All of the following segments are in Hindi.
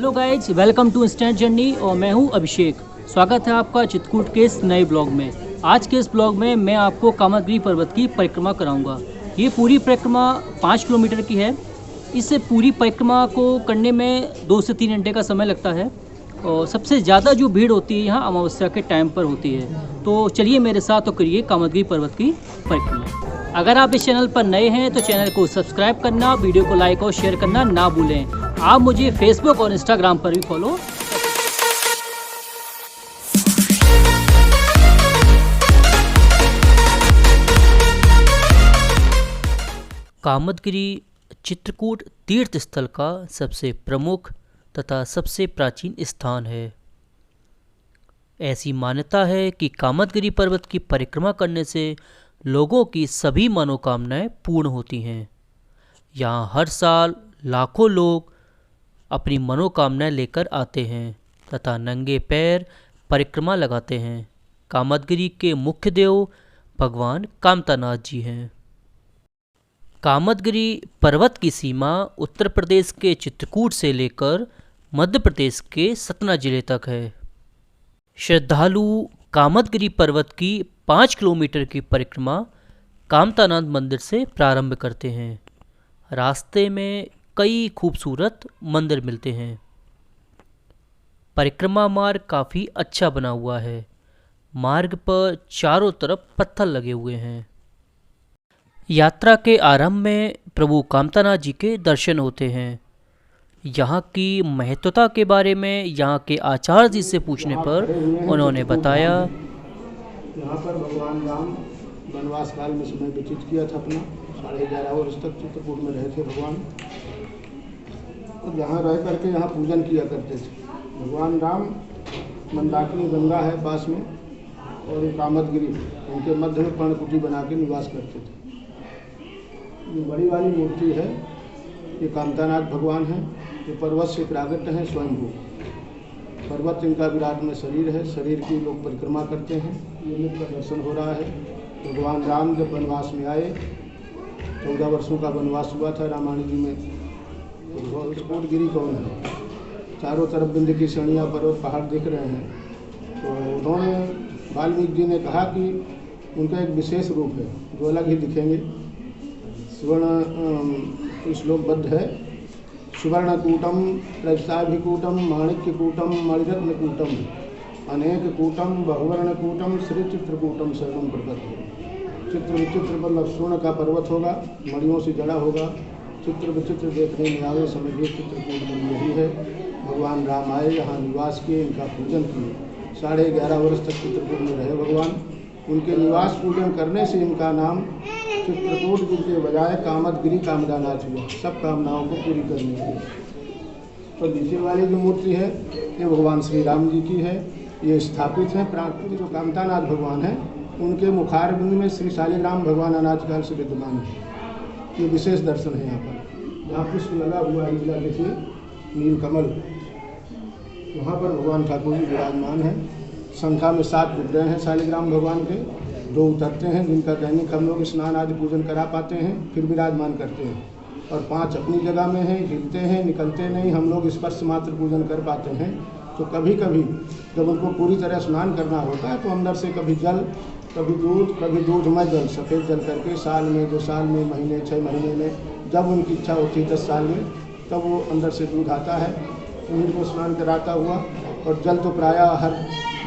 Hello guys, welcome to instant journey और मैं हूं अभिषेक। स्वागत है आपका चित्रकूट के इस नए ब्लॉग में। आज के इस ब्लॉग में मैं आपको कामदगिरी पर्वत की परिक्रमा कराऊंगा। ये पूरी परिक्रमा 5 किलोमीटर की है। इस पूरी परिक्रमा को करने में 2 से 3 घंटे का समय लगता है और सबसे ज़्यादा जो भीड़ होती है यहाँ अमावस्या के टाइम पर होती है। तो चलिए मेरे साथ तो करिए कामदगिरी पर्वत की परिक्रमा। अगर आप इस चैनल पर नए हैं तो चैनल को सब्सक्राइब करना, वीडियो को लाइक और शेयर करना ना भूलें। आप मुझे फेसबुक और इंस्टाग्राम पर भी फॉलो। कामदगिरी चित्रकूट तीर्थ स्थल का सबसे प्रमुख तथा सबसे प्राचीन स्थान है। ऐसी मान्यता है कि कामदगिरी पर्वत की परिक्रमा करने से लोगों की सभी मनोकामनाएं पूर्ण होती हैं। यहाँ हर साल लाखों लोग अपनी मनोकामनाएं लेकर आते हैं तथा नंगे पैर परिक्रमा लगाते हैं। कामदगिरी के मुख्य देव भगवान कामतानाथ जी हैं। कामदगिरी पर्वत की सीमा उत्तर प्रदेश के चित्रकूट से लेकर मध्य प्रदेश के सतना जिले तक है। श्रद्धालु कामदगिरी पर्वत की 5 किलोमीटर की परिक्रमा कामतानाथ मंदिर से प्रारंभ करते हैं। रास्ते में कई खूबसूरत मंदिर मिलते हैं। परिक्रमा मार्ग काफ़ी अच्छा बना हुआ है। मार्ग पर चारों तरफ पत्थर लगे हुए हैं। यात्रा के आरंभ में प्रभु कामतानाथ जी के दर्शन होते हैं। यहाँ की महत्वता के बारे में यहाँ के आचार्य जी से पूछने पर उन्होंने बताया, यहाँ पर भगवान राम वनवास काल में समय व्यतीत किया था अपना। 11.5 वर्ष तक चित्रकूट में रहे थे भगवान, और यहाँ रह करके यहाँ पूजन किया करते थे। भगवान राम मंदाकिनी गंगा है पास में, और ये कामदगिरी उनके मध्य में पर्णकुटी बना के निवास करते थे। ये बड़ी वाली मूर्ति है, ये कामतानाथ भगवान है। ये पर्वत से प्रागट्य हैं स्वयंभू। पर्वत इनका विराट में शरीर है, शरीर की लोग परिक्रमा करते हैं। ये मुख का दर्शन हो रहा है। भगवान राम जब वनवास में आए, 14 वर्षों का वनवास हुआ था रामायण जी में। तो कोटगिरी कौन है? चारों तरफ बिंद की श्रेणियाँ पर्वत पहाड़ दिख रहे हैं। तो उन्होंने वाल्मीकि जी ने कहा कि उनका एक विशेष रूप है जो अलग ही दिखेंगे। स्वर्ण श्लोकबद्ध है, सुवर्णकूटम रजताभिकूटम माणिक्यकूटम मणिरत्नकूटम अनेककूटम बहुवर्णकूटम श्री चित्रकूटम शरणम प्रपद्ये। चित्र विचित्र मतलब स्वर्ण का पर्वत होगा, मणियों से जड़ा होगा। चित्र विचित्र देखने में आवे, समझिए चित्रकूट में यही है। भगवान राम आए, यहाँ निवास किए, इनका पूजन किए। 11.5 वर्ष तक चित्रकूट में रहे भगवान। उनके निवास पूजन करने से इनका नाम चित्रकूट के बजाय कामदगिरी कामदानाथ हुआ, सब कामनाओं को पूरी करने के लिए। तो नीचे वाली जो मूर्ति है ये भगवान श्री राम जी की है। ये स्थापित है प्राकृतिक जो कामतानाथ भगवान हैं, उनके मुखारबिंद में श्री शालिग्राम भगवान अनाज काल से विद्यमान है। ये विशेष दर्शन है यहाँ पर। यहाँ पुष्प लगा हुआ है, नीला देखिए, नीलकमल। वहाँ पर भगवान ठाकुर जी विराजमान हैं। संख्या में 7 उपग्रह हैं शालिग्राम भगवान के। 2 उतरते हैं जिनका दैनिक हम लोग स्नान आदि पूजन करा पाते हैं, फिर विराजमान करते हैं। और 5 अपनी जगह में हैं, हिलते हैं, निकलते नहीं, हम लोग स्पर्श मात्र पूजन कर पाते हैं। तो कभी कभी जब उनको पूरी तरह स्नान करना होता है तो अंदर से कभी जल, कभी दूधमय जल, सफ़ेद जल करके साल में, 2 साल में, महीने, 6 महीने में जब उनकी इच्छा होती है 10 साल में, तब वो अंदर से दूध आता है, उनको स्नान कराता हुआ। और जल तो प्रायः हर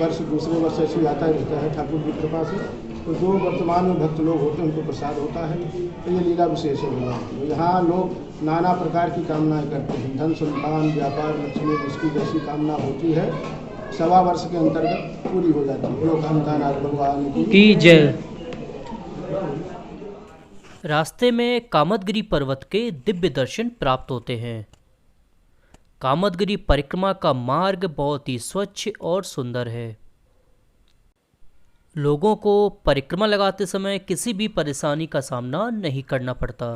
वर्ष दूसरे वर्ष ऐसे आता ही रहता है ठाकुर की कृपा से। तो जो वर्तमान में भक्त लोग होते हैं उनको प्रसाद होता है। तो ये लीला विशेष है भगवान। तो यहाँ लोग नाना प्रकार की कामनाएं करते हैं। धन, संतान, व्यापार, लक्ष्मी, जिसकी जैसी कामना होती है 1.25 वर्ष के अंतर्गत पूरी हो जाती है। लोग कामतानाथ भगवान की जय। रास्ते में कामदगिरी पर्वत के दिव्य दर्शन प्राप्त होते हैं। कामदगिरी परिक्रमा का मार्ग बहुत ही स्वच्छ और सुंदर है। लोगों को परिक्रमा लगाते समय किसी भी परेशानी का सामना नहीं करना पड़ता।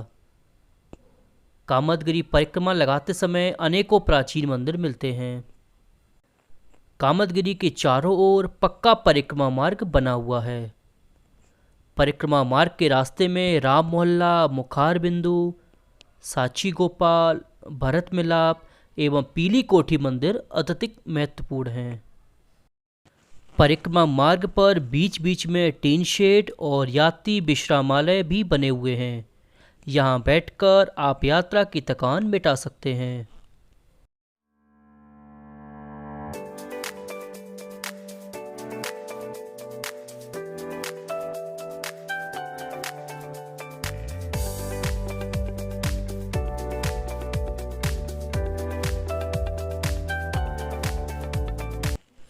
कामदगिरी परिक्रमा लगाते समय अनेकों प्राचीन मंदिर मिलते हैं। कामदगिरी के चारों ओर पक्का परिक्रमा मार्ग बना हुआ है। परिक्रमा मार्ग के रास्ते में राम मोहल्ला, मुखार बिंदु, साची गोपाल, भरत मिलाप, एवं पीली कोठी मंदिर अत्यधिक महत्वपूर्ण हैं। परिक्रमा मार्ग पर बीच बीच में टीन शेड और यात्री विश्रामालय भी बने हुए हैं। यहाँ बैठकर आप यात्रा की थकान मिटा सकते हैं।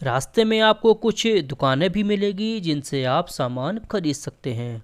रास्ते में आपको कुछ दुकानें भी मिलेगी जिनसे आप सामान खरीद सकते हैं।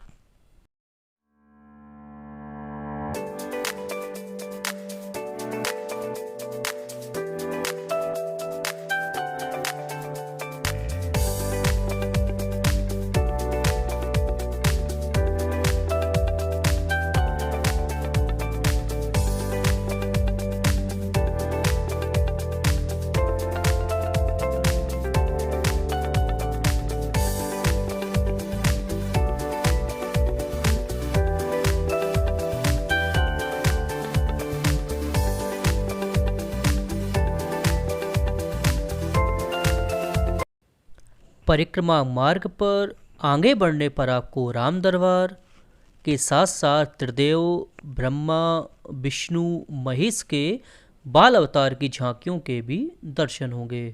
परिक्रमा मार्ग पर आगे बढ़ने पर आपको राम दरबार के साथ साथ त्रिदेव, ब्रह्मा, विष्णु, महेश के बाल अवतार की झांकियों के भी दर्शन होंगे।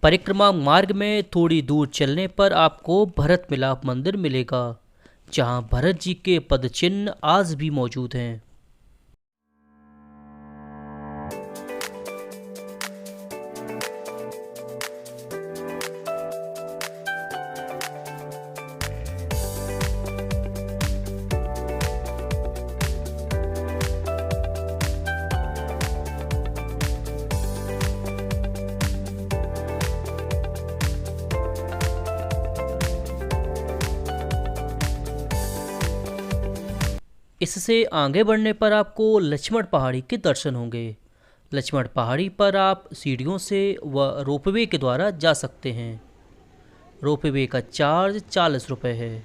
परिक्रमा मार्ग में थोड़ी दूर चलने पर आपको भरत मिलाप मंदिर मिलेगा, जहां भरत जी के पद चिन्ह आज भी मौजूद हैं। इससे आगे बढ़ने पर आपको लक्ष्मण पहाड़ी के दर्शन होंगे। लक्ष्मण पहाड़ी पर आप सीढ़ियों से व रोपवे के द्वारा जा सकते हैं। रोपवे का चार्ज 40 रुपये है।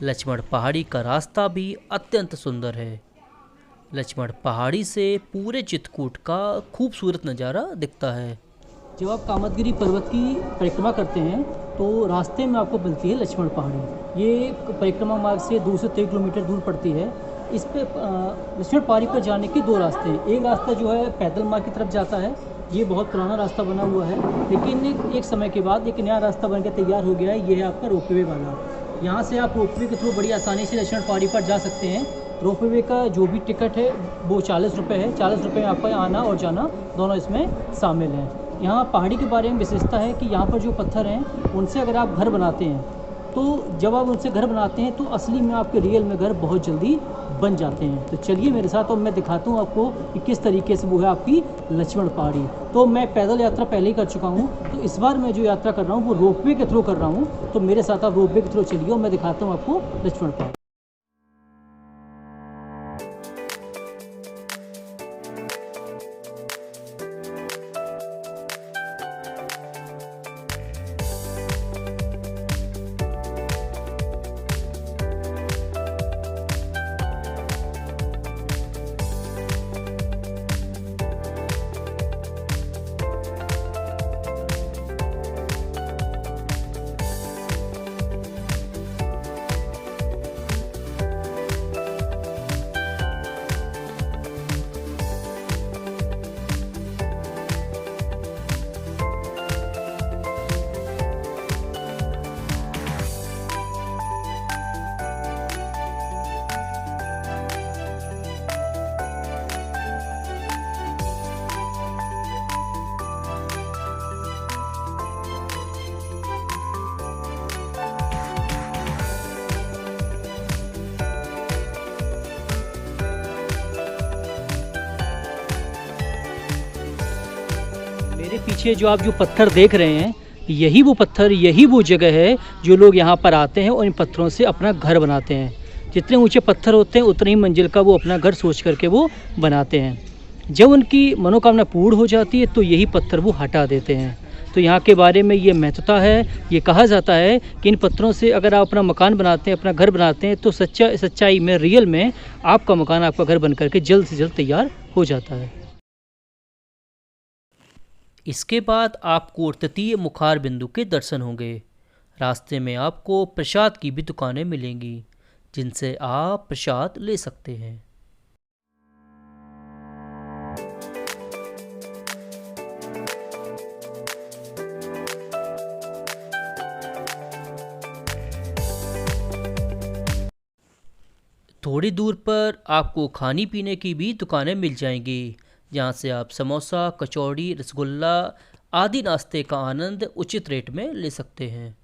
लक्ष्मण पहाड़ी का रास्ता भी अत्यंत सुंदर है। लक्ष्मण पहाड़ी से पूरे चित्रकूट का खूबसूरत नज़ारा दिखता है। जब आप कामदगिरी पर्वत की परिक्रमा करते हैं तो रास्ते में आपको मिलती है लक्ष्मण पहाड़ी। ये परिक्रमा मार्ग से 2 से 3 किलोमीटर दूर पड़ती है। इस पे लक्ष्मण पहाड़ी पर जाने के 2 रास्ते हैं। एक रास्ता जो है पैदल मार्ग की तरफ जाता है, ये बहुत पुराना रास्ता बना हुआ है, लेकिन एक समय के बाद एक नया रास्ता बनकर तैयार हो गया है। ये है आपका रोपवे वाला। यहाँ से आप रोपवे के थ्रू बड़ी आसानी से लक्ष्मण पहाड़ी पर जा सकते हैं। रोपवे का जो भी टिकट है वो 40 रुपये है। 40 रुपये में आपका आना और जाना दोनों इसमें शामिल हैं। यहाँ पहाड़ी के बारे में विशेषता है कि यहाँ पर जो पत्थर हैं उनसे अगर आप घर बनाते हैं तो जब आप उनसे घर बनाते हैं तो असली में आपके रियल में घर बहुत जल्दी बन जाते हैं। तो चलिए मेरे साथ और मैं दिखाता हूँ आपको कि किस तरीके से वो है आपकी लक्ष्मण पहाड़ी। तो मैं पैदल यात्रा पहले ही कर चुका हूँ, तो इस बार मैं जो यात्रा कर रहा हूँ वो रोपवे के थ्रू कर रहा हूँ। तो मेरे साथ आप रोपवे के थ्रू चलिए और मैं दिखाता हूँ आपको लक्ष्मण पहाड़ी। मेरे पीछे जो आप जो पत्थर देख रहे हैं यही वो पत्थर, यही वो जगह है जो लोग यहाँ पर आते हैं और इन पत्थरों से अपना घर बनाते हैं। जितने ऊंचे पत्थर होते हैं उतनी ही मंजिल का वो अपना घर सोच करके वो बनाते हैं। जब उनकी मनोकामना पूर्ण हो जाती है तो यही पत्थर वो हटा देते हैं। तो यहाँ के बारे में ये महत्वता है। ये कहा जाता है कि इन पत्थरों से अगर आप अपना मकान बनाते हैं, अपना घर बनाते हैं, तो सच्चाई में, रियल में आपका मकान, आपका घर बन करके जल्द से जल्द तैयार हो जाता है। इसके बाद आपको तृतीय मुखार बिंदु के दर्शन होंगे। रास्ते में आपको प्रसाद की भी दुकानें मिलेंगी जिनसे आप प्रसाद ले सकते हैं। थोड़ी दूर पर आपको खाने पीने की भी दुकानें मिल जाएंगी जहां से आप समोसा, कचौड़ी, रसगुल्ला आदि नाश्ते का आनंद उचित रेट में ले सकते हैं।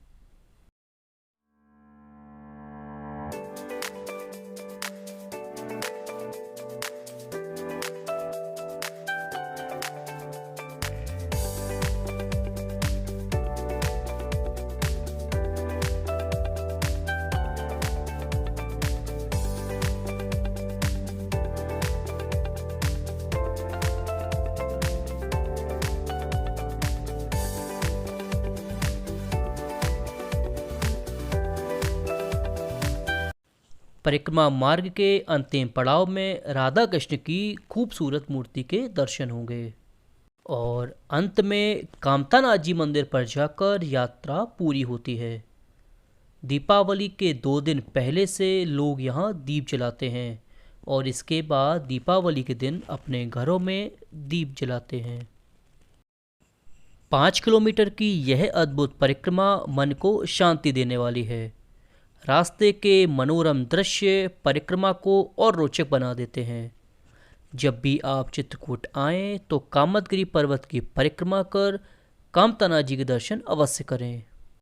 परिक्रमा मार्ग के अंतिम पड़ाव में राधा कृष्ण की खूबसूरत मूर्ति के दर्शन होंगे और अंत में कामतानाथ जी मंदिर पर जाकर यात्रा पूरी होती है। दीपावली के 2 दिन पहले से लोग यहाँ दीप जलाते हैं और इसके बाद दीपावली के दिन अपने घरों में दीप जलाते हैं। 5 किलोमीटर की यह अद्भुत परिक्रमा मन को शांति देने वाली है। रास्ते के मनोरम दृश्य परिक्रमा को और रोचक बना देते हैं। जब भी आप चित्रकूट आएं तो कामदगिरि पर्वत की परिक्रमा कर कामतानाथ जी के दर्शन अवश्य करें।